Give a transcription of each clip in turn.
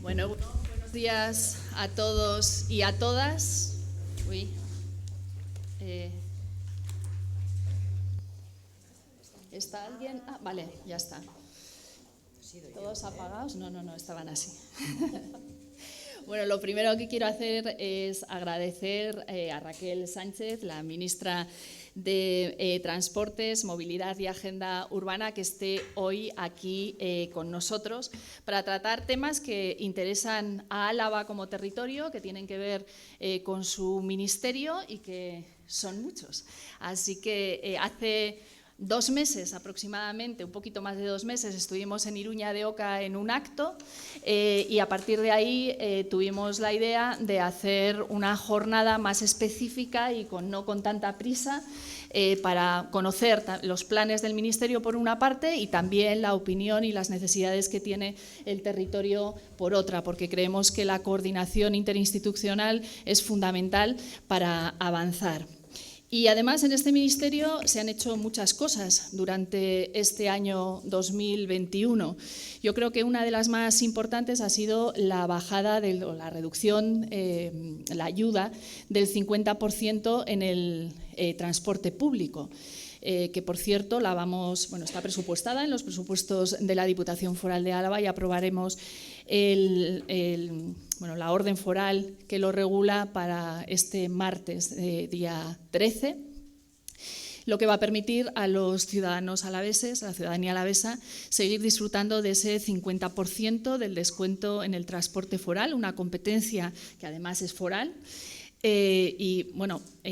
Bueno, buenos días a todos y a todas. Uy. ¿Está alguien? Ah, vale, ya está. ¿Todos apagados? No, estaban así. Bueno, lo primero que quiero hacer es agradecer a Raquel Sánchez, la ministra de Transportes, Movilidad y Agenda Urbana, que esté hoy aquí con nosotros para tratar temas que interesan a Álava como territorio, que tienen que ver con su ministerio y que son muchos. Así que hace 2 meses aproximadamente, un poquito más de 2 meses, estuvimos en Iruña de Oca en un acto y a partir de ahí tuvimos la idea de hacer una jornada más específica y no con tanta prisa para conocer los planes del Ministerio por una parte y también la opinión y las necesidades que tiene el territorio por otra, porque creemos que la coordinación interinstitucional es fundamental para avanzar. Y además en este ministerio se han hecho muchas cosas durante este año 2021. Yo creo que una de las más importantes ha sido la bajada o la reducción, la ayuda del 50% en el transporte público. Que por cierto está presupuestada en los presupuestos de la Diputación Foral de Álava y aprobaremos la orden foral que lo regula para este martes, día 13, lo que va a permitir a los ciudadanos alaveses, a la ciudadanía alavesa, seguir disfrutando de ese 50% del descuento en el transporte foral, una competencia que además es foral.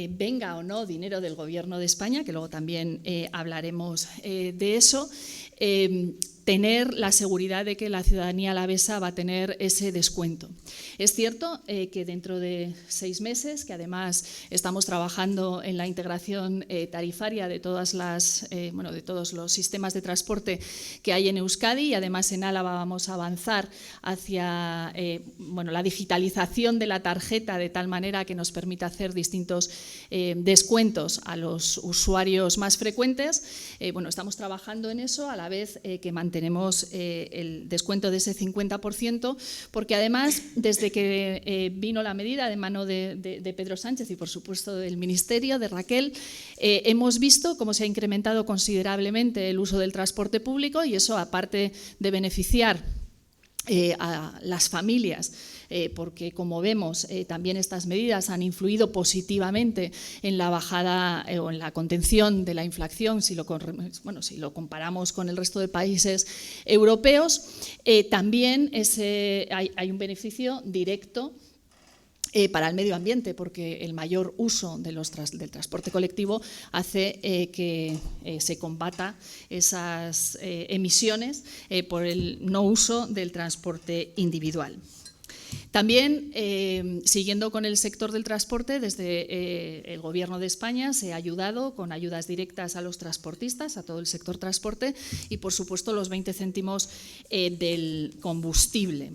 Venga o no dinero del Gobierno de España, que luego también hablaremos de eso, tener la seguridad de que la ciudadanía alavesa va a tener ese descuento. Es cierto que dentro de 6 meses, que además estamos trabajando en la integración tarifaria de todos los sistemas de transporte que hay en Euskadi, y además en Álava vamos a avanzar hacia la digitalización de la tarjeta de tal manera que nos permita hacer distintos descuentos a los usuarios más frecuentes. Estamos trabajando en eso a la vez que mantenemos el descuento de ese 50%, porque además desde que vino la medida de mano de Pedro Sánchez y por supuesto del Ministerio, de Raquel, hemos visto cómo se ha incrementado considerablemente el uso del transporte público, y eso, aparte de beneficiar a las familias, porque como vemos también estas medidas han influido positivamente en la bajada o en la contención de la inflación, si lo comparamos con el resto de países europeos, también hay un beneficio directo para el medio ambiente, porque el mayor uso del transporte colectivo hace que se combata esas emisiones por el no uso del transporte individual. También, siguiendo con el sector del transporte, desde el Gobierno de España se ha ayudado con ayudas directas a los transportistas, a todo el sector transporte, y por supuesto los 20 céntimos del combustible.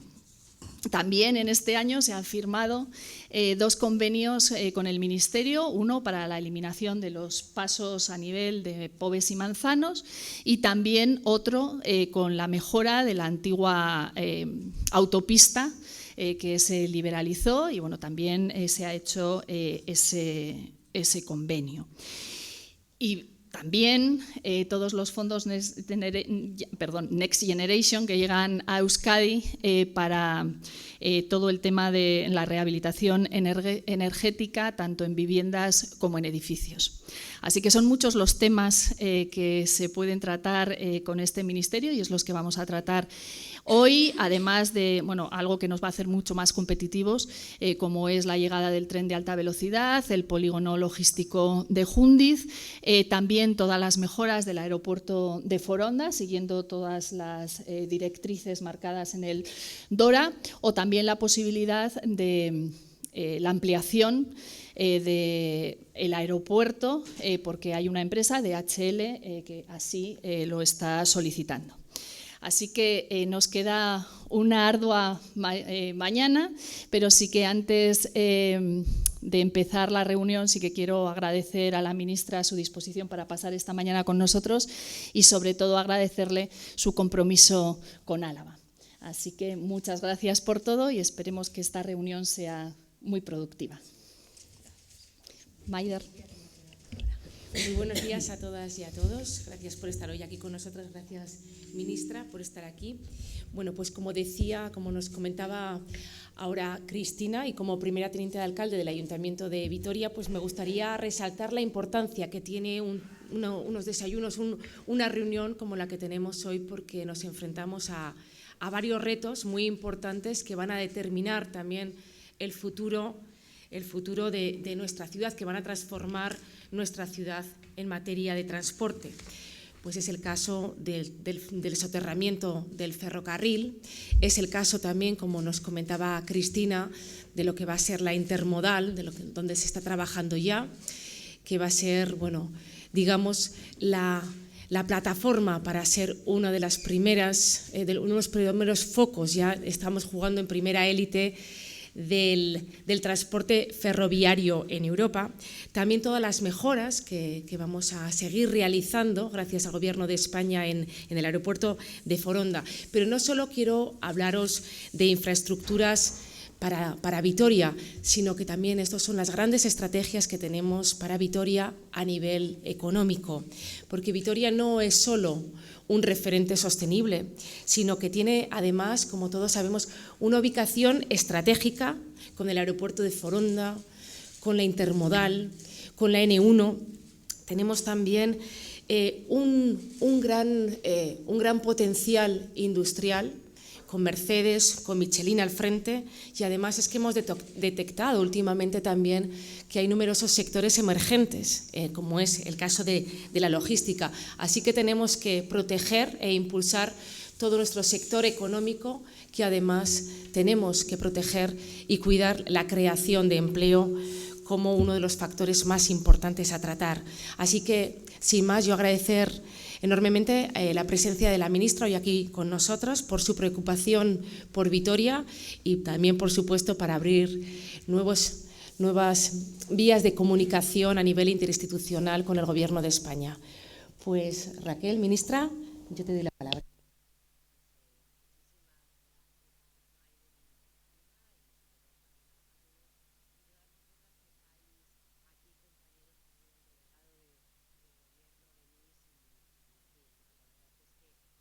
También en este año se han firmado 2 convenios con el Ministerio, uno para la eliminación de los pasos a nivel de Poves y Manzanos, y también otro con la mejora de la antigua autopista que se liberalizó, y también se ha hecho ese convenio. Y también todos los fondos Next Generation que llegan a Euskadi para todo el tema de la rehabilitación energética, tanto en viviendas como en edificios. Así que son muchos los temas que se pueden tratar con este ministerio, y es los que vamos a tratar hoy, además de algo que nos va a hacer mucho más competitivos, como es la llegada del tren de alta velocidad, el polígono logístico de Jundiz, también todas las mejoras del aeropuerto de Foronda, siguiendo todas las directrices marcadas en el DORA, o también la posibilidad de la ampliación del aeropuerto, porque hay una empresa, DHL, que así lo está solicitando. Así que nos queda una ardua mañana, pero sí que antes de empezar la reunión sí que quiero agradecer a la ministra su disposición para pasar esta mañana con nosotros y sobre todo agradecerle su compromiso con Álava. Así que muchas gracias por todo y esperemos que esta reunión sea muy productiva. Maider. Muy buenos días a todas y a todos. Gracias por estar hoy aquí con nosotros. Gracias, ministra, por estar aquí. Bueno, pues como decía, como nos comentaba ahora Cristina, y como primera teniente de alcalde del Ayuntamiento de Vitoria, pues me gustaría resaltar la importancia que tiene unos desayunos, una reunión como la que tenemos hoy, porque nos enfrentamos a varios retos muy importantes que van a determinar también el futuro de nuestra ciudad, que van a transformar nuestra ciudad en materia de transporte. Pues es el caso del soterramiento del ferrocarril, es el caso también, como nos comentaba Cristina, de lo que va a ser la intermodal, donde se está trabajando ya, que va a ser, bueno, digamos, la plataforma para ser una de las primeras, uno de los primeros focos, ya estamos jugando en primera élite, del transporte ferroviario en Europa. También todas las mejoras que vamos a seguir realizando gracias al Gobierno de España en el aeropuerto de Foronda. Pero no solo quiero hablaros de infraestructuras para Vitoria, sino que también estas son las grandes estrategias que tenemos para Vitoria a nivel económico, porque Vitoria no es solo un referente sostenible, sino que tiene además, como todos sabemos, una ubicación estratégica con el aeropuerto de Foronda, con la intermodal, con la N1. Tenemos también un gran potencial industrial, con Mercedes, con Michelin al frente, y además es que hemos detectado últimamente también que hay numerosos sectores emergentes, como es el caso de la logística. Así que tenemos que proteger e impulsar todo nuestro sector económico, que además tenemos que proteger y cuidar la creación de empleo como uno de los factores más importantes a tratar. Así que, sin más, yo agradecer enormemente la presencia de la ministra hoy aquí con nosotros, por su preocupación por Vitoria y también, por supuesto, para abrir nuevas vías de comunicación a nivel interinstitucional con el Gobierno de España. Pues, Raquel, ministra, yo te doy la palabra.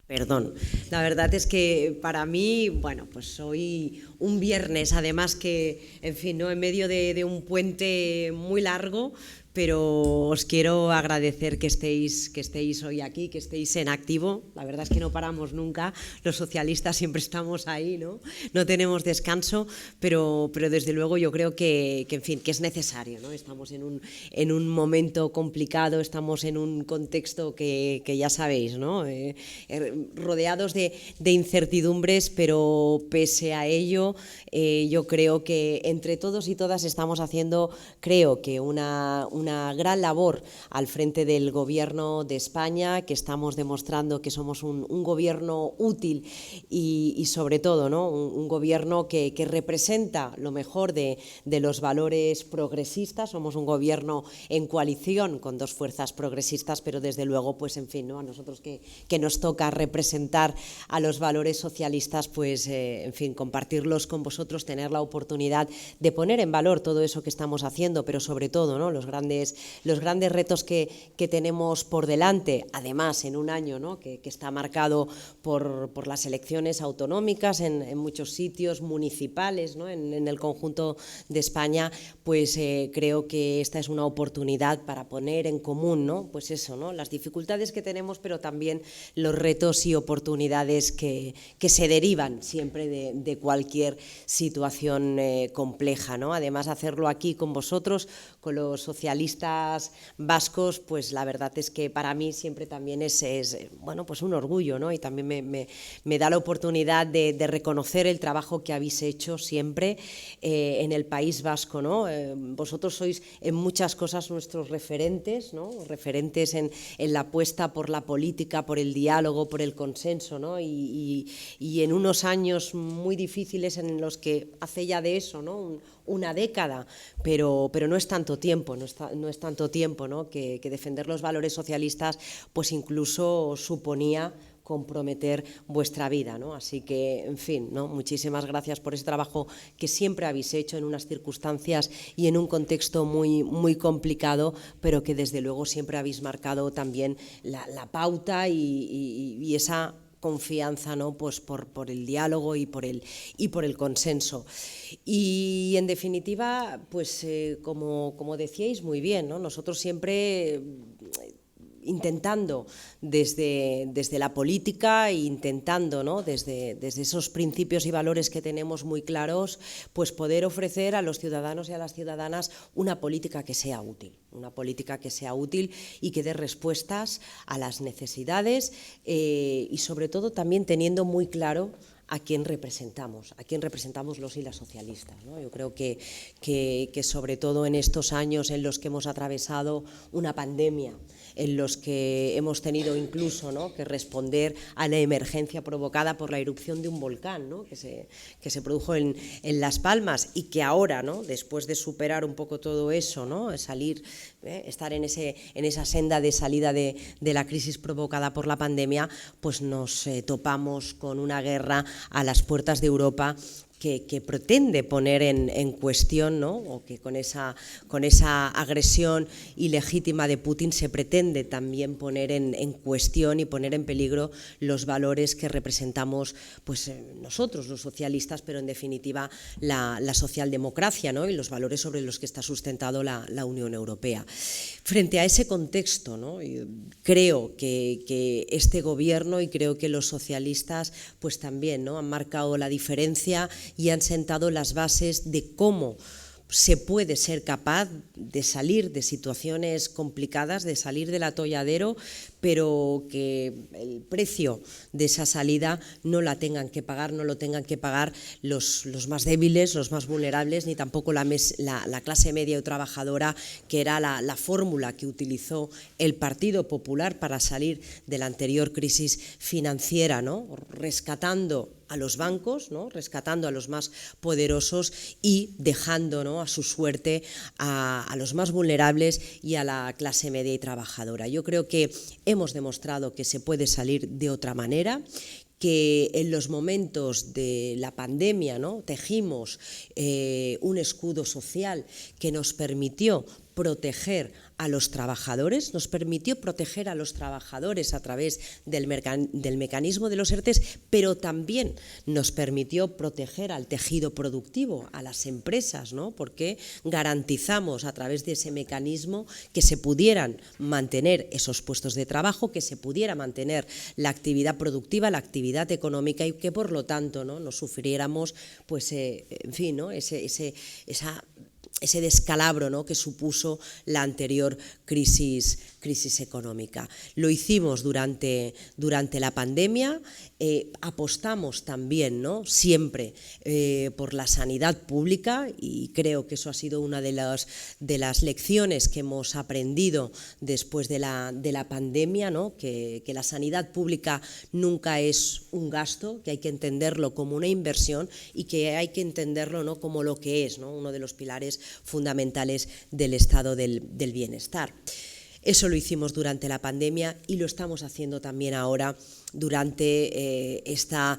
Perdón, la verdad es que para mí, bueno, pues hoy un viernes, además que, en fin, ¿no?, en medio de un puente muy largo, pero os quiero agradecer que estéis hoy aquí, que estéis en activo. La verdad es que no paramos nunca, los socialistas siempre estamos ahí, ¿no? No tenemos descanso, pero desde luego yo creo que en fin, que es necesario, ¿no? Estamos en un momento complicado, estamos en un contexto que ya sabéis, ¿no? Rodeados de incertidumbres, pero pese a ello, yo creo que entre todos y todas estamos haciendo, creo que una gran labor al frente del Gobierno de España, que estamos demostrando que somos un gobierno útil y sobre todo, ¿no?, un gobierno que representa lo mejor de los valores progresistas. Somos un gobierno en coalición con dos fuerzas progresistas, pero desde luego, pues en fin, ¿no?, a nosotros que nos toca representar a los valores socialistas, pues en fin, compartirlos con vosotros, tener la oportunidad de poner en valor todo eso que estamos haciendo, pero sobre todo, ¿no?, los grandes retos que tenemos por delante, además en un año, ¿no?, que está marcado por las elecciones autonómicas en muchos sitios, municipales, ¿no?, en el conjunto de España. Pues creo que esta es una oportunidad para poner en común, ¿no?, pues eso, ¿no?, las dificultades que tenemos, pero también los retos y oportunidades que se derivan siempre de cualquier situación compleja, ¿no? Además, hacerlo aquí con vosotros, con los socialistas vascos, pues la verdad es que para mí siempre también es bueno, pues un orgullo, ¿no? Y también me da la oportunidad de reconocer el trabajo que habéis hecho siempre en el País Vasco, ¿no? Vosotros sois en muchas cosas nuestros referentes, ¿no? Referentes en la apuesta por la política, por el diálogo, por el consenso, ¿no? Y en unos años muy difíciles en los que hace ya de eso, ¿no?, una década, pero no es tanto tiempo, no es tanto tiempo, ¿no?, que defender los valores socialistas pues incluso suponía comprometer vuestra vida, ¿no? Así que, en fin, ¿no? Muchísimas gracias por ese trabajo que siempre habéis hecho en unas circunstancias y en un contexto muy, muy complicado, pero que desde luego siempre habéis marcado también la pauta y esa confianza, ¿no? Pues por el diálogo y por el consenso. Y en definitiva, pues como decíais muy bien, ¿no? Nosotros siempre intentando desde la política, intentando, ¿no? desde esos principios y valores que tenemos muy claros, pues poder ofrecer a los ciudadanos y a las ciudadanas una política que sea útil y que dé respuestas a las necesidades y sobre todo también teniendo muy claro a quién representamos los y las socialistas, ¿no? Yo creo que sobre todo en estos años en los que hemos atravesado una pandemia, en los que hemos tenido incluso, ¿no? que responder a la emergencia provocada por la erupción de un volcán, ¿no? que se produjo en Las Palmas y que ahora, ¿no? después de superar un poco todo eso, ¿no? Estar en esa senda de salida de la crisis provocada por la pandemia, pues nos topamos con una guerra a las puertas de Europa que pretende poner en cuestión, ¿no? o que con esa agresión ilegítima de Putin se pretende también poner en cuestión y poner en peligro los valores que representamos pues, nosotros, los socialistas, pero en definitiva la socialdemocracia, ¿no? y los valores sobre los que está sustentado la Unión Europea. Frente a ese contexto, ¿no? creo que este gobierno y creo que los socialistas pues también, ¿no? han marcado la diferencia y han sentado las bases de cómo se puede ser capaz de salir de situaciones complicadas, de salir del atolladero, pero que el precio de esa salida no lo tengan que pagar los más débiles, los más vulnerables, ni tampoco la clase media o trabajadora, que era la fórmula que utilizó el Partido Popular para salir de la anterior crisis financiera, ¿no? rescatando a los bancos, ¿no? rescatando a los más poderosos y dejando, ¿no? a su suerte a los más vulnerables y a la clase media y trabajadora. Yo creo que hemos demostrado que se puede salir de otra manera, que en los momentos de la pandemia, ¿no? tejimos un escudo social que nos permitió proteger a los trabajadores, a través del mecanismo de los ERTEs, pero también nos permitió proteger al tejido productivo, a las empresas, ¿no? porque garantizamos a través de ese mecanismo que se pudieran mantener esos puestos de trabajo, que se pudiera mantener la actividad productiva, la actividad económica y que por lo tanto, ¿no? no sufriéramos pues, en fin, ¿no? ese descalabro, ¿no? que supuso la anterior crisis económica. Lo hicimos durante la pandemia, apostamos también, ¿no? siempre por la sanidad pública y creo que eso ha sido una de las lecciones que hemos aprendido después de la pandemia, ¿no? que la sanidad pública nunca es un gasto, que hay que entenderlo como una inversión y que hay que entenderlo, ¿no? como lo que es, ¿no? uno de los pilares fundamentales del estado del bienestar. Eso lo hicimos durante la pandemia y lo estamos haciendo también ahora durante esta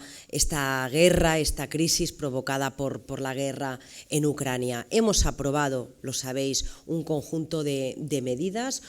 guerra, esta crisis provocada por la guerra en Ucrania. Hemos aprobado, lo sabéis, un conjunto de medidas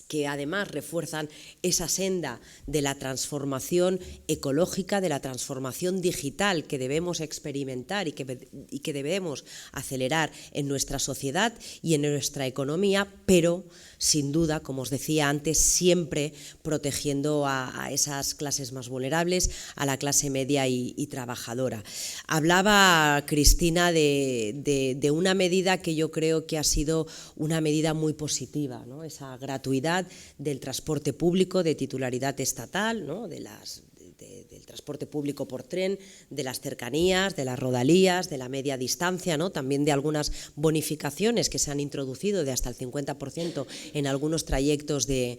que además refuerzan esa senda de la transformación ecológica, de la transformación digital que debemos experimentar y que debemos acelerar en nuestra sociedad y en nuestra economía, pero sin duda, como os decía antes, siempre protegiendo a esas clases más vulnerables, a la clase media y trabajadora. Hablaba Cristina de una medida que yo creo que ha sido una medida muy positiva, ¿no? Esa gratuidad del transporte público de titularidad estatal, ¿no? del del transporte público por tren, de las cercanías, de las rodalías, de la media distancia, ¿no? También de algunas bonificaciones que se han introducido de hasta el 50% en algunos trayectos de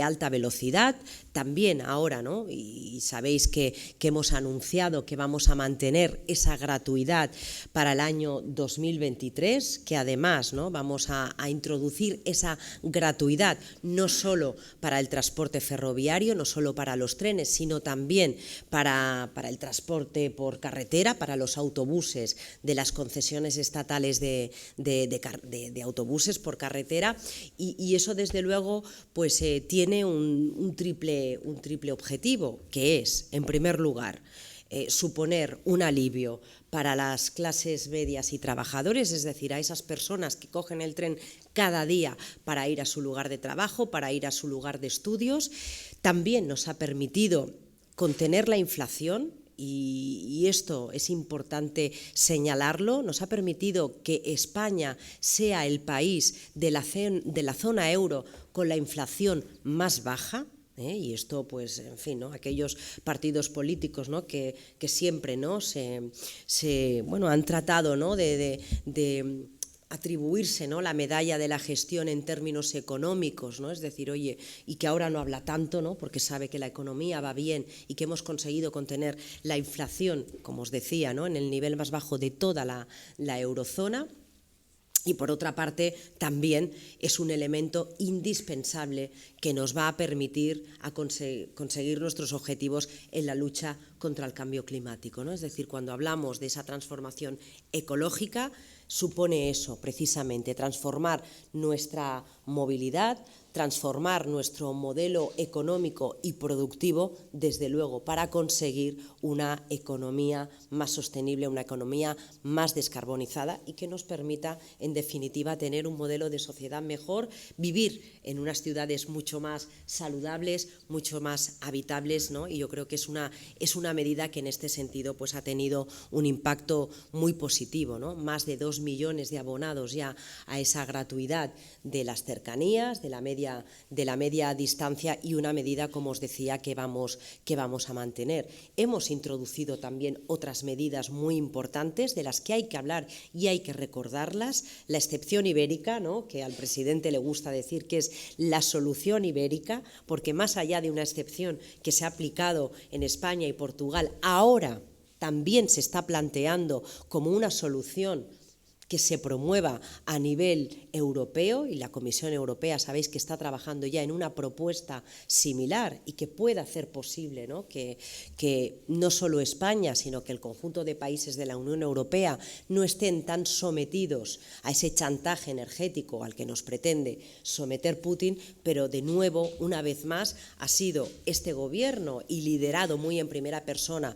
alta velocidad. También ahora, ¿no? Y sabéis que hemos anunciado que vamos a mantener esa gratuidad para el año 2023, que además, ¿no? vamos a introducir esa gratuidad no solo para el transporte ferroviario, no solo para los trenes, sino también para el transporte por carretera, para los autobuses de las concesiones estatales de autobuses por carretera, y eso desde luego pues tiene un triple objetivo, que es, en primer lugar, suponer un alivio para las clases medias y trabajadores, es decir, a esas personas que cogen el tren cada día para ir a su lugar de trabajo, para ir a su lugar de estudios. También nos ha permitido contener la inflación, y esto es importante señalarlo, nos ha permitido que España sea el país de la zona euro con la inflación más baja. Y esto, pues, en fin, ¿no? Aquellos partidos políticos, ¿no? que siempre, ¿no? bueno, han tratado, ¿no? de atribuirse, ¿no? la medalla de la gestión en términos económicos, ¿no? Es decir, oye, y que ahora no habla tanto, ¿no? porque sabe que la economía va bien y que hemos conseguido contener la inflación, como os decía, ¿no? en el nivel más bajo de toda la eurozona. Y por otra parte, también es un elemento indispensable que nos va a permitir conseguir nuestros objetivos en la lucha contra el cambio climático, ¿no? Es decir, cuando hablamos de esa transformación ecológica, supone eso, precisamente, transformar nuestra movilidad, transformar nuestro modelo económico y productivo, desde luego, para conseguir una economía más sostenible, una economía más descarbonizada y que nos permita, en definitiva, tener un modelo de sociedad mejor, vivir en unas ciudades mucho más saludables, mucho más habitables, ¿no? Y yo creo que es una medida que en este sentido pues, ha tenido un impacto muy positivo, ¿no? Más de 2 millones de abonados ya a esa gratuidad de las cercanías, de la media distancia, y una medida, como os decía, que vamos a mantener. Hemos introducido también otras medidas muy importantes de las que hay que hablar y hay que recordarlas. La excepción ibérica, ¿no? que al presidente le gusta decir que es la solución ibérica, porque más allá de una excepción que se ha aplicado en España y Portugal, ahora también se está planteando como una solución que se promueva a nivel europeo, y la Comisión Europea sabéis que está trabajando ya en una propuesta similar y que pueda hacer posible, ¿no? que no solo España, sino que el conjunto de países de la Unión Europea no estén tan sometidos a ese chantaje energético al que nos pretende someter Putin, pero de nuevo, una vez más, ha sido este gobierno, y liderado muy en primera persona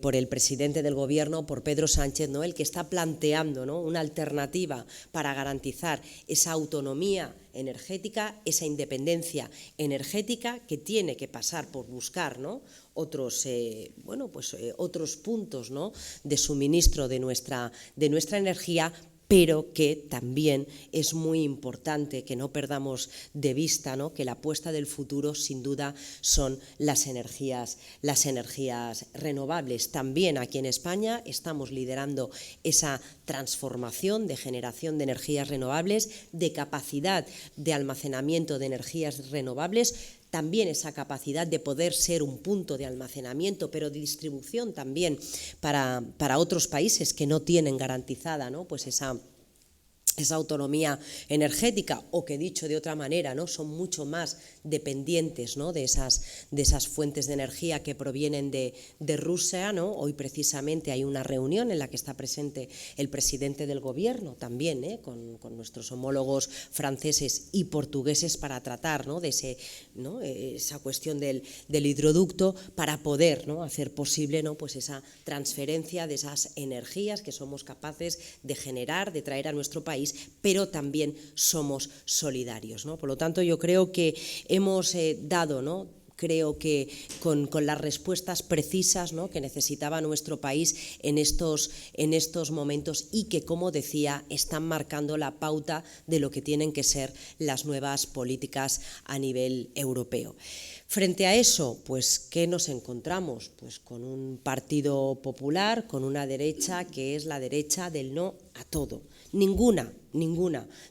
por el presidente del gobierno, por Pedro Sánchez, ¿no? el que está planteando, ¿no? una alternativa para garantizar esa autonomía energética, esa independencia energética, que tiene que pasar por buscar, ¿no? otros puntos, ¿no? de suministro de nuestra energía, pero que también es muy importante que no perdamos de vista, ¿no? que la apuesta del futuro sin duda son las energías renovables. También aquí en España estamos liderando esa transformación de generación de energías renovables, de capacidad de almacenamiento de energías renovables, también esa capacidad de poder ser un punto de almacenamiento, pero de distribución también para otros países que no tienen garantizada, ¿no? pues esa autonomía energética, o que, dicho de otra manera, ¿no? son mucho más dependientes, ¿no? de esas fuentes de energía que provienen de Rusia, ¿no? Hoy precisamente hay una reunión en la que está presente el presidente del gobierno también, con nuestros homólogos franceses y portugueses, para tratar, ¿no? de esa cuestión del hidroducto, para poder, ¿no? hacer posible, ¿no? pues esa transferencia de esas energías que somos capaces de generar, de traer a nuestro país, pero también somos solidarios, ¿no? Por lo tanto, yo creo que hemos dado, ¿no? creo que con las respuestas precisas, ¿no?, que necesitaba nuestro país en estos momentos y que, como decía, están marcando la pauta de lo que tienen que ser las nuevas políticas a nivel europeo. Frente a eso, pues, ¿qué nos encontramos? Pues con un Partido Popular, con una derecha que es la derecha del no a todo. Ninguna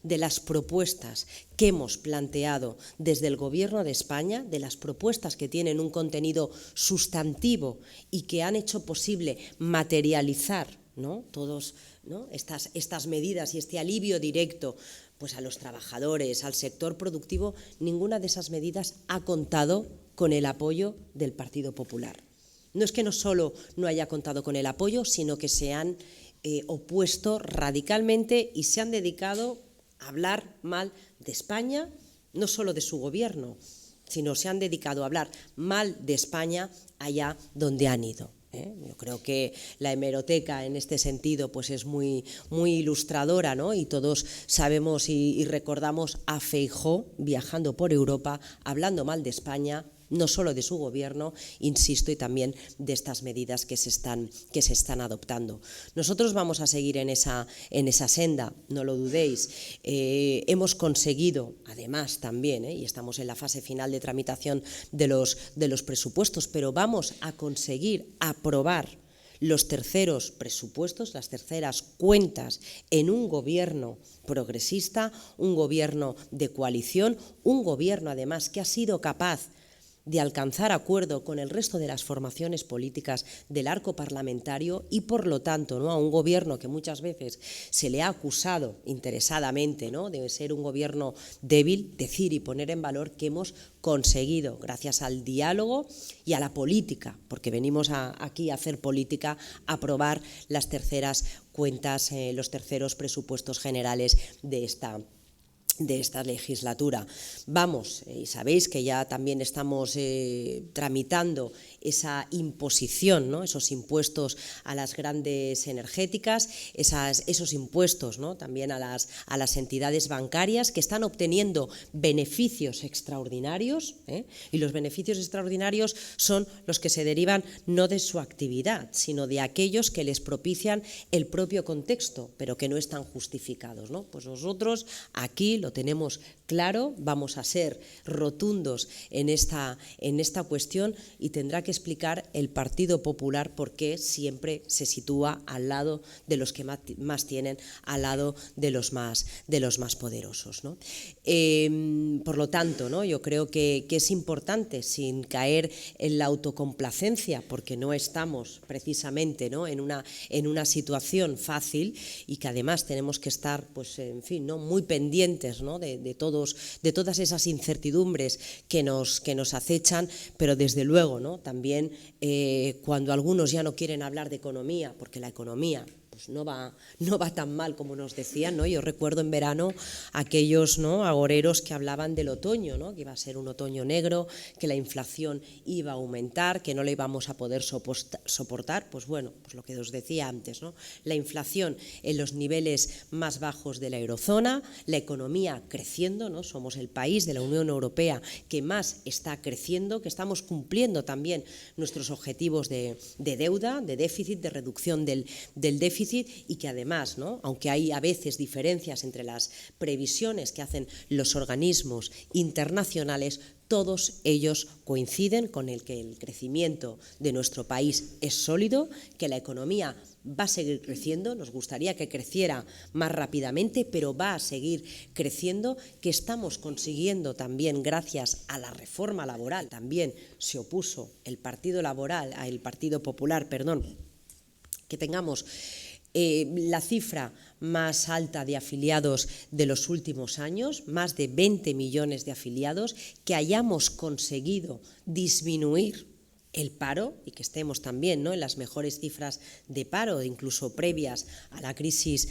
de las propuestas que hemos planteado desde el Gobierno de España, de las propuestas que tienen un contenido sustantivo y que han hecho posible materializar, ¿no?, todas, ¿no?, estas medidas y este alivio directo, pues, a los trabajadores, al sector productivo, ninguna de esas medidas ha contado con el apoyo del Partido Popular. No es que no solo no haya contado con el apoyo, sino que se han opuesto radicalmente y se han dedicado a hablar mal de España, no solo de su gobierno, sino se han dedicado a hablar mal de España allá donde han ido. Yo creo que la hemeroteca en este sentido pues es muy ilustradora, ¿no? Y todos sabemos y recordamos a Feijóo viajando por Europa, hablando mal de España, no solo de su gobierno, insisto, y también de estas medidas que se están adoptando. Nosotros vamos a seguir en esa senda, no lo dudéis. Hemos conseguido, además también, y estamos en la fase final de tramitación de los presupuestos, pero vamos a conseguir aprobar los terceros presupuestos, las terceras cuentas en un gobierno progresista, un gobierno de coalición, un gobierno además que ha sido capaz de alcanzar acuerdo con el resto de las formaciones políticas del arco parlamentario y, por lo tanto, ¿no?, a un gobierno que muchas veces se le ha acusado interesadamente, ¿no?, de ser un gobierno débil, decir y poner en valor que hemos conseguido, gracias al diálogo y a la política, porque venimos aquí a hacer política, aprobar las terceras cuentas, los terceros presupuestos generales de esta legislatura. Vamos, y sabéis que ya también estamos tramitando esa imposición, ¿no?, esos impuestos a las grandes energéticas, esos impuestos, ¿no?, también a las entidades bancarias que están obteniendo beneficios extraordinarios, y los beneficios extraordinarios son los que se derivan no de su actividad, sino de aquellos que les propician el propio contexto, pero que no están justificados, ¿no? Pues nosotros aquí lo tenemos claro, vamos a ser rotundos en esta cuestión y tendrá que explicar el Partido Popular por qué siempre se sitúa al lado de los que más tienen, al lado de los más poderosos, ¿no? Por lo tanto, ¿no?, yo creo que es importante, sin caer en la autocomplacencia, porque no estamos precisamente, ¿no?, en una situación fácil y que además tenemos que estar, pues, en fin, ¿no?, muy pendientes, ¿no?, de todas esas incertidumbres que nos acechan, pero desde luego, ¿no?, también cuando algunos ya no quieren hablar de economía, porque la economía pues no va tan mal como nos decían, ¿no? Yo recuerdo en verano aquellos, ¿no?, agoreros que hablaban del otoño, ¿no?, que iba a ser un otoño negro, que la inflación iba a aumentar, que no la íbamos a poder soportar. Pues bueno, pues lo que os decía antes, ¿no?, la inflación en los niveles más bajos de la eurozona, la economía creciendo, ¿no?, somos el país de la Unión Europea que más está creciendo, que estamos cumpliendo también nuestros objetivos de deuda, de déficit, de reducción del déficit, y que además, ¿no?, aunque hay a veces diferencias entre las previsiones que hacen los organismos internacionales, todos ellos coinciden con que el crecimiento de nuestro país es sólido, que la economía va a seguir creciendo, nos gustaría que creciera más rápidamente, pero va a seguir creciendo, que estamos consiguiendo también, gracias a la reforma laboral, también se opuso el Partido Popular, que tengamos la cifra más alta de afiliados de los últimos años, más de 20 millones de afiliados, que hayamos conseguido disminuir el paro y que estemos también, ¿no?, en las mejores cifras de paro, incluso previas a la crisis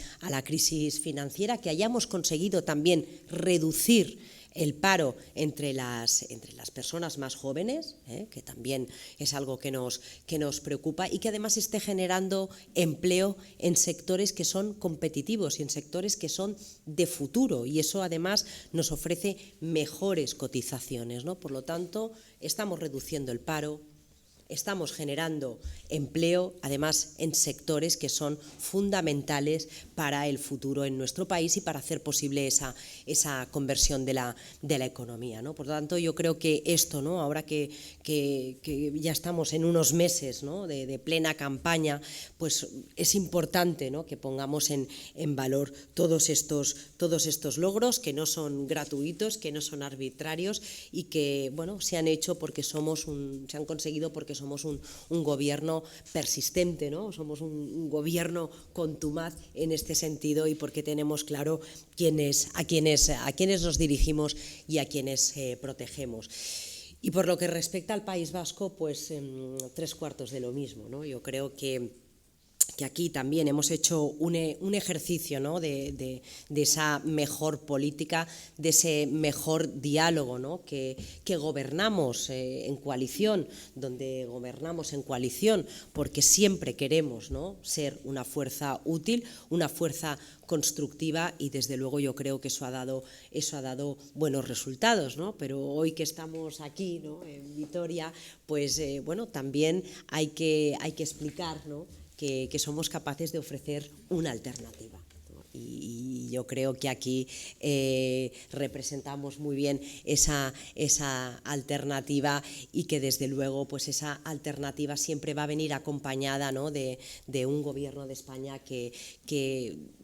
financiera, que hayamos conseguido también reducir el paro entre las personas más jóvenes, que también es algo que nos preocupa, y que además esté generando empleo en sectores que son competitivos y en sectores que son de futuro, y eso además nos ofrece mejores cotizaciones, ¿no? Por lo tanto, estamos reduciendo el paro, estamos generando empleo, además en sectores que son fundamentales para el futuro en nuestro país y para hacer posible esa conversión de la economía, ¿no? Por lo tanto, yo creo que esto, ¿no?, ahora que ya estamos en unos meses, ¿no?, de plena campaña, pues es importante, ¿no?, que pongamos en valor todos estos logros, que no son gratuitos, que no son arbitrarios y que, bueno, se han hecho porque se han conseguido porque somos un gobierno persistente, ¿no? Somos un gobierno contumaz en este sentido y porque tenemos claro a quiénes nos dirigimos y a quiénes protegemos. Y por lo que respecta al País Vasco, pues 3/4 de lo mismo, ¿no? Yo creo que aquí también hemos hecho un ejercicio, ¿no?, de esa mejor política, de ese mejor diálogo, ¿no?, que gobernamos en coalición, donde gobernamos en coalición porque siempre queremos, ¿no?, ser una fuerza útil, una fuerza constructiva, y desde luego yo creo que eso ha dado buenos resultados, ¿no? Pero hoy que estamos aquí, ¿no?, en Vitoria, pues bueno, también hay que explicar, ¿no?, que somos capaces de ofrecer una alternativa. Y yo creo que aquí representamos muy bien esa alternativa, y que desde luego pues esa alternativa siempre va a venir acompañada, ¿no?, de un gobierno de España que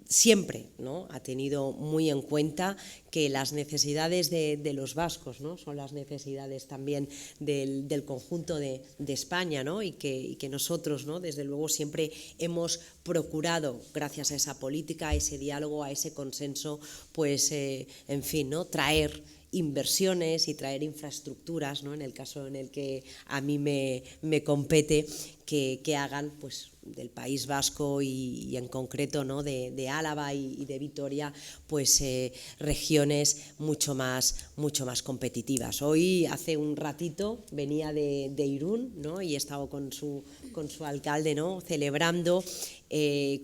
siempre, ¿no?, ha tenido muy en cuenta que las necesidades de los vascos, ¿no?, son las necesidades también del conjunto de España, ¿no?, y que nosotros, ¿no?, desde luego siempre hemos procurado, gracias a esa política, a ese diálogo, a ese consenso, pues en fin, ¿no?, traer inversiones y traer infraestructuras, ¿no?, en el caso en el que a mí me compete, que hagan pues del País Vasco y en concreto, ¿no?, de Álava y de Vitoria, pues regiones mucho más competitivas. Hoy, hace un ratito, venía de Irún, ¿no?, y he estado con su alcalde, ¿no?, celebrando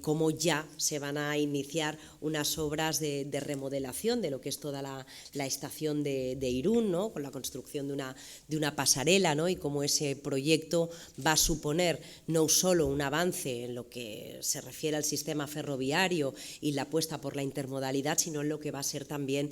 cómo ya se van a iniciar unas obras de remodelación de lo que es toda la estación de Irún, ¿no?, con la construcción de una pasarela, ¿no?, y cómo ese proyecto va a suponer no solo un avance en lo que se refiere al sistema ferroviario y la apuesta por la intermodalidad, sino en lo que va a ser también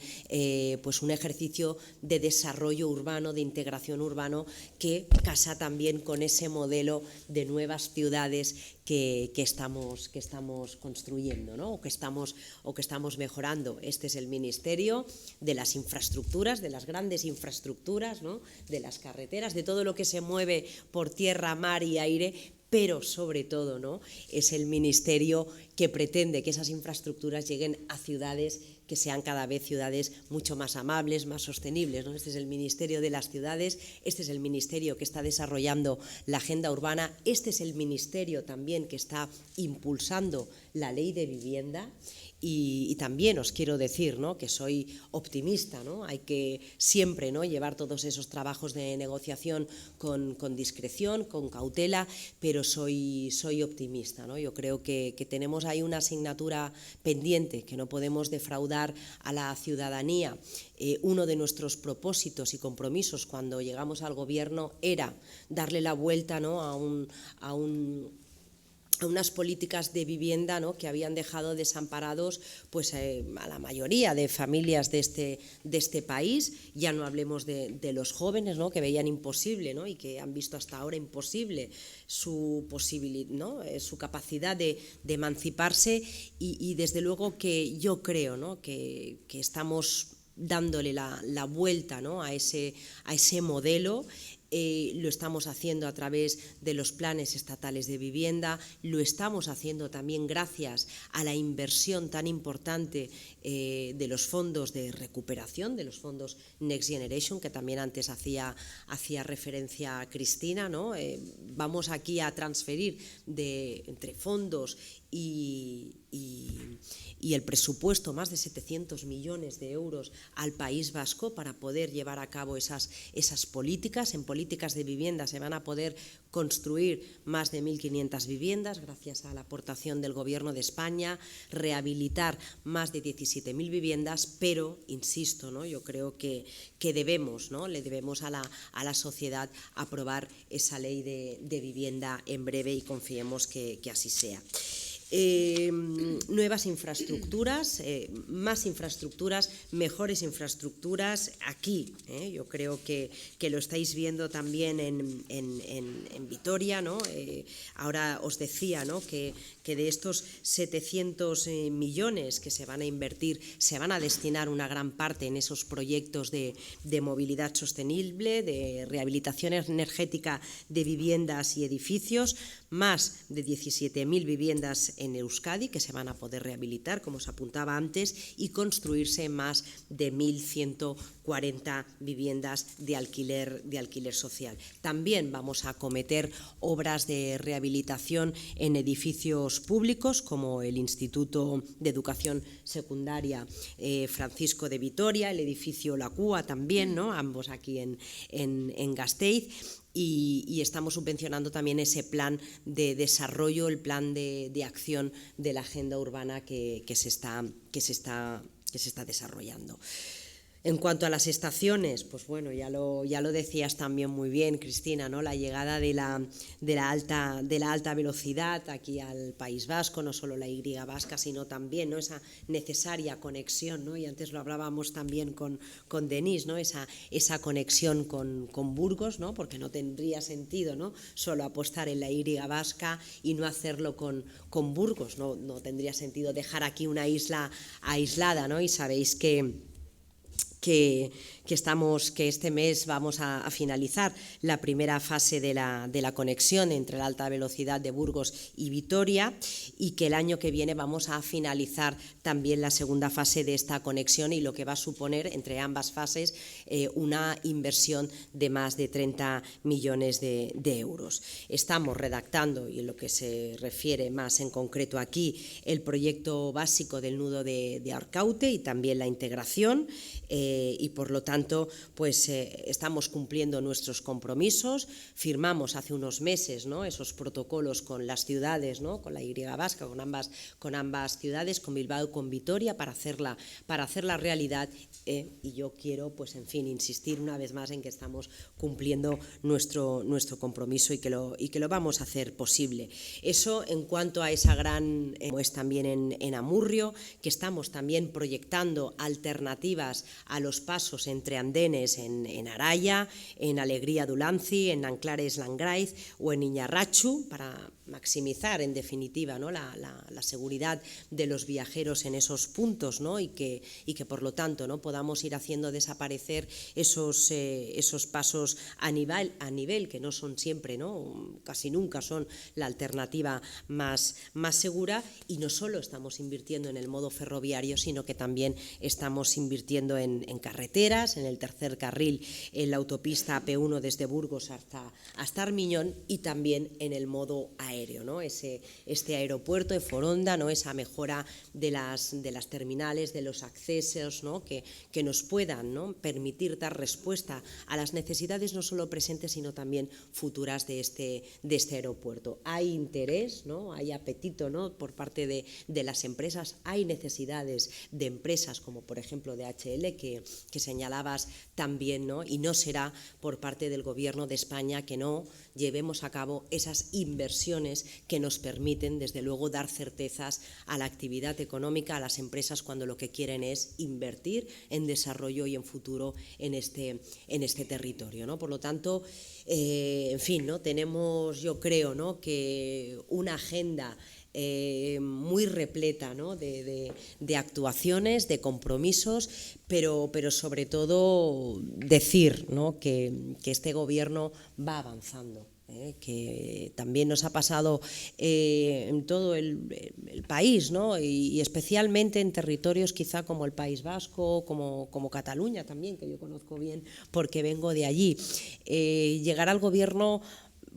pues un ejercicio de desarrollo urbano, de integración urbano, que casa también con ese modelo de nuevas ciudades que estamos construyendo, ¿no?, o que estamos mejorando. Este es el Ministerio de las infraestructuras, de las grandes infraestructuras, ¿no?, de las carreteras, de todo lo que se mueve por tierra, mar y aire, pero sobre todo, ¿no?, es el ministerio que pretende que esas infraestructuras lleguen a ciudades que sean cada vez ciudades mucho más amables, más sostenibles, ¿no? Este es el Ministerio de las Ciudades, este es el ministerio que está desarrollando la agenda urbana, este es el ministerio también que está impulsando la ley de vivienda. Y también os quiero decir, ¿no?, que soy optimista, ¿no? Hay que siempre, ¿no?, llevar todos esos trabajos de negociación con discreción, con cautela, pero soy optimista, ¿no? Yo creo que tenemos ahí una asignatura pendiente que no podemos defraudar a la ciudadanía. Uno de nuestros propósitos y compromisos cuando llegamos al gobierno era darle la vuelta, ¿no?, a unas políticas de vivienda, ¿no?, que habían dejado desamparados pues a la mayoría de familias de este país. Ya no hablemos de los jóvenes, ¿no?, que veían imposible, ¿no?, y que han visto hasta ahora imposible su capacidad de emanciparse, y desde luego que yo creo, ¿no?, que estamos dándole la vuelta, ¿no?, a ese modelo. Lo estamos haciendo a través de los planes estatales de vivienda, lo estamos haciendo también gracias a la inversión tan importante de los fondos de recuperación, de los fondos Next Generation, que también antes hacía referencia Cristina, ¿no? Vamos aquí a transferir entre fondos y y el presupuesto, más de 700 millones de euros al País Vasco para poder llevar a cabo esas políticas. En políticas de vivienda se van a poder construir más de 1.500 viviendas gracias a la aportación del Gobierno de España, rehabilitar más de 17.000 viviendas, pero, insisto, ¿no?, yo creo que debemos, ¿no?, le debemos a la sociedad aprobar esa ley de vivienda en breve y confiemos que así sea. Nuevas infraestructuras, más infraestructuras, mejores infraestructuras aquí. Yo creo que lo estáis viendo también en Vitoria, ¿no? Ahora os decía, ¿no?, que de estos 700 millones que se van a invertir, se van a destinar una gran parte en esos proyectos de movilidad sostenible, de rehabilitación energética de viviendas y edificios, más de 17.000 viviendas en Euskadi que se van a poder rehabilitar, como os apuntaba antes, y construirse más de 1.140 viviendas de alquiler social. También vamos a acometer obras de rehabilitación en edificios públicos, como el Instituto de Educación Secundaria Francisco de Vitoria, el edificio La Cúa también, ¿no?, ambos aquí en Gasteiz. Y estamos subvencionando también ese plan de desarrollo, el plan de acción de la agenda urbana que se está desarrollando. En cuanto a las estaciones, pues bueno, ya lo decías también muy bien, Cristina, ¿no?, la llegada de la alta velocidad aquí al País Vasco, no solo la Y vasca, sino también, ¿no?, esa necesaria conexión, ¿no?, y antes lo hablábamos también con Denise, ¿no?, esa conexión con Burgos, ¿no?, porque no tendría sentido, ¿no?, solo apostar en la Y vasca y no hacerlo con Burgos, no tendría sentido dejar aquí una isla aislada, ¿no?, y sabéis que este mes vamos a finalizar la primera fase de la conexión entre la alta velocidad de Burgos y Vitoria, y que el año que viene vamos a finalizar también la segunda fase de esta conexión, y lo que va a suponer entre ambas fases una inversión de más de 30 millones de euros. Estamos redactando, y en lo que se refiere más en concreto aquí, el proyecto básico del nudo de Arkaute y también la integración, y por lo tanto pues estamos cumpliendo nuestros compromisos. Firmamos hace unos meses, ¿no?, esos protocolos con las ciudades, ¿no?, con la Y vasca, con ambas ciudades, con Bilbao y con Vitoria, para hacerla realidad, y yo quiero, pues en fin, insistir una vez más en que estamos cumpliendo nuestro compromiso y que lo vamos a hacer posible. Eso en cuanto a esa gran, pues también en Amurrio, que estamos también proyectando alternativas a los pasos entre andenes en Araya, en Alegría Dulantzi, en Anclares Langraiz o en Iñarratxu, para maximizar, en definitiva, ¿no?, la seguridad de los viajeros en esos puntos, ¿no?, y que por lo tanto, ¿no?, podamos ir haciendo desaparecer esos pasos a nivel que no son siempre, ¿no?, casi nunca son la alternativa más segura. Y no solo estamos invirtiendo en el modo ferroviario, sino que también estamos invirtiendo en carreteras, en el tercer carril, en la autopista AP1 desde Burgos hasta Armiñón, y también en el modo aéreo, ¿no?, este aeropuerto de Foronda, ¿no?, esa mejora de las terminales, de los accesos, ¿no?, que nos puedan, ¿no?, permitir dar respuesta a las necesidades no solo presentes sino también futuras de este aeropuerto. Hay interés, ¿no?, hay apetito, ¿no?, por parte de las empresas, hay necesidades de empresas como por ejemplo DHL que señalabas también, ¿no?, y no será por parte del Gobierno de España que no llevemos a cabo esas inversiones que nos permiten, desde luego, dar certezas a la actividad económica, a las empresas, cuando lo que quieren es invertir en desarrollo y en futuro en este territorio, ¿no? Por lo tanto, en fin, ¿no?, tenemos, yo creo, ¿no?, que una agenda muy repleta, ¿no?, de actuaciones, de compromisos, pero sobre todo decir, ¿no?, que este Gobierno va avanzando. Que también nos ha pasado en todo el país, ¿no?, y especialmente en territorios quizá como el País Vasco, como Cataluña también, que yo conozco bien porque vengo de allí. Llegar al Gobierno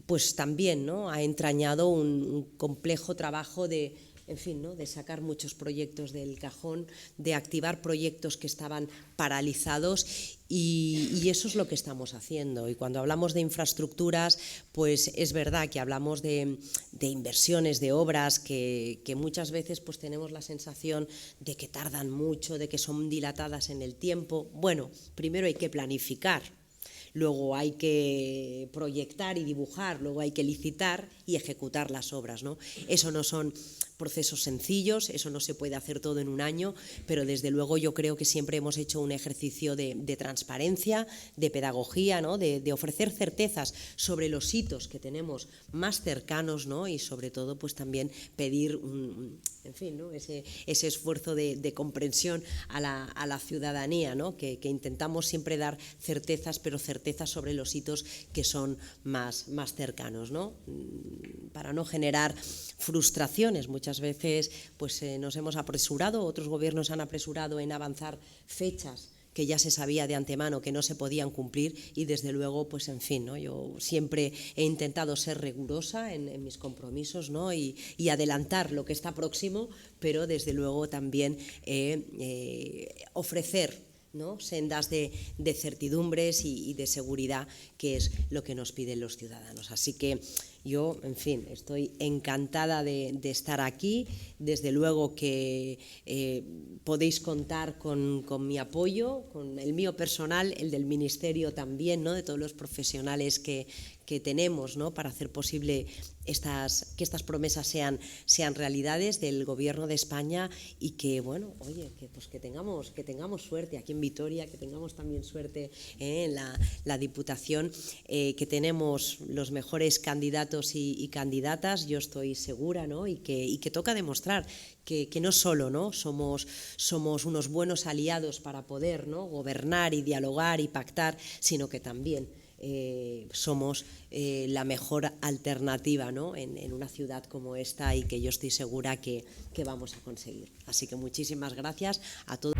pues también, ¿no?, ha entrañado un complejo trabajo de en fin, ¿no?, de sacar muchos proyectos del cajón, de activar proyectos que estaban paralizados y eso es lo que estamos haciendo. Y cuando hablamos de infraestructuras, pues es verdad que hablamos de inversiones, de obras que muchas veces pues tenemos la sensación de que tardan mucho, de que son dilatadas en el tiempo. Bueno, primero hay que planificar. Luego hay que proyectar y dibujar, luego hay que licitar y ejecutar las obras, ¿no? Eso no son procesos sencillos, eso no se puede hacer todo en un año, pero desde luego yo creo que siempre hemos hecho un ejercicio de transparencia, de pedagogía, ¿no?, de ofrecer certezas sobre los hitos que tenemos más cercanos, ¿no?, y sobre todo pues también pedir en fin, ¿no?, ese esfuerzo de comprensión a la ciudadanía, ¿no?, que intentamos siempre dar certezas, pero certezas sobre los hitos que son más cercanos, ¿no?, para no generar frustraciones. Muchas veces pues nos hemos apresurado, otros gobiernos han apresurado en avanzar fechas que ya se sabía de antemano que no se podían cumplir y desde luego, pues en fin, ¿no?, yo siempre he intentado ser rigurosa en mis compromisos, ¿no?, y adelantar lo que está próximo, pero desde luego también ofrecer, ¿no?, sendas de certidumbres y de seguridad, que es lo que nos piden los ciudadanos. Así que yo, en fin, estoy encantada de estar aquí. Desde luego que podéis contar con mi apoyo, con el mío personal, el del Ministerio también, ¿no?, de todos los profesionales que tenemos, ¿no?, para hacer posible que estas promesas sean realidades del Gobierno de España y que, bueno, oye, que tengamos suerte aquí en Vitoria, que tengamos también suerte en la Diputación, que tenemos los mejores candidatos y candidatas, yo estoy segura, ¿no?, y que toca demostrar que no solo, ¿no?, somos unos buenos aliados para poder, ¿no?, gobernar y dialogar y pactar, sino que también somos la mejor alternativa, ¿no?, en una ciudad como esta y que yo estoy segura que vamos a conseguir. Así que muchísimas gracias a todos.